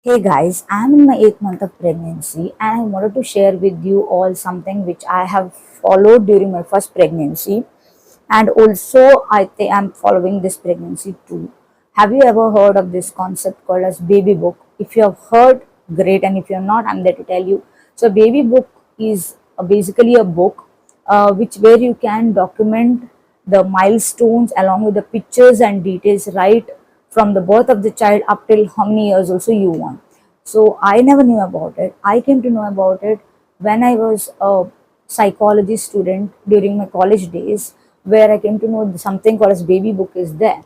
Hey guys, I'm in my 8th month of pregnancy and I wanted to share with you all something which I have followed during my first pregnancy, and also I think I'm following this pregnancy too. Have you ever heard of this concept called as baby book? If you have heard, great, and if you're not, I'm there to tell you. So baby book is basically a book which where you can document the milestones along with the pictures and details right from the birth of the child up till how many years also you want. So I never knew about it. I came to know about it when I was a psychology student during my college days, where I came to know something called as baby book is there.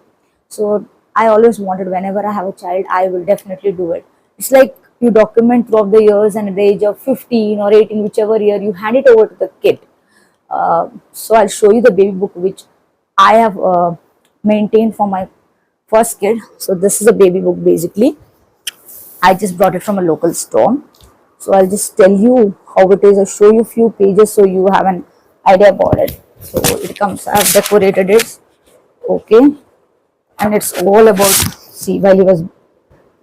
So I always wanted, whenever I have a child, I will definitely do it. It's like you document throughout the years, and at the age of 15 or 18, whichever year, you hand it over to the kid. So I'll show you the baby book which I have maintained for my first kid. So this is a baby book basically. I just brought it from a local store. So I'll just tell you how it is. I'll show you a few pages so you have an idea about it. So it comes, I've decorated it. Okay. And it's all about, see, while he was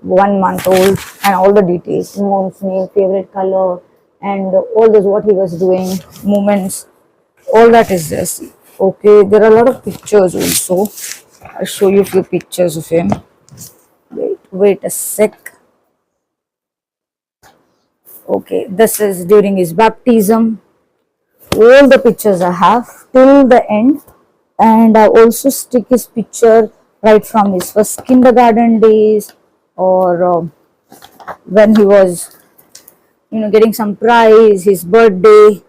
1 month old, and all the details, mom's name, favorite color, and all those what he was doing, movements, all that is there. See. Okay, there are a lot of pictures also. I'll show you a few pictures of him. Wait a sec. Okay, this is during his baptism. All the pictures I have till the end, and I also stick his picture right from his first kindergarten days, or when he was getting some prize, his birthday.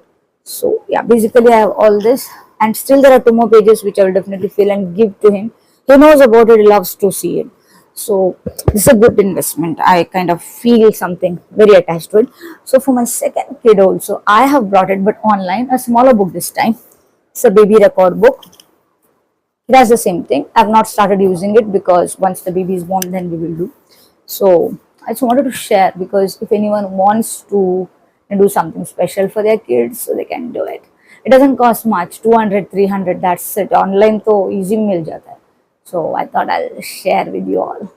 So yeah, basically I have all this, and still there are two more pages which I will definitely fill and give to him. He knows about it, he loves to see it. So this is a good investment. I kind of feel something very attached to it. So for my second kid also, I have brought it, but online, a smaller book this time. It's a baby record book. It has the same thing. I've not started using it because once the baby is born, then we will do. So I just wanted to share, because if anyone wants to do something special for their kids, so they can do it. It doesn't cost much, 200, 300, that's it. Online to easy mil jata hai. So I thought I'll share with you all.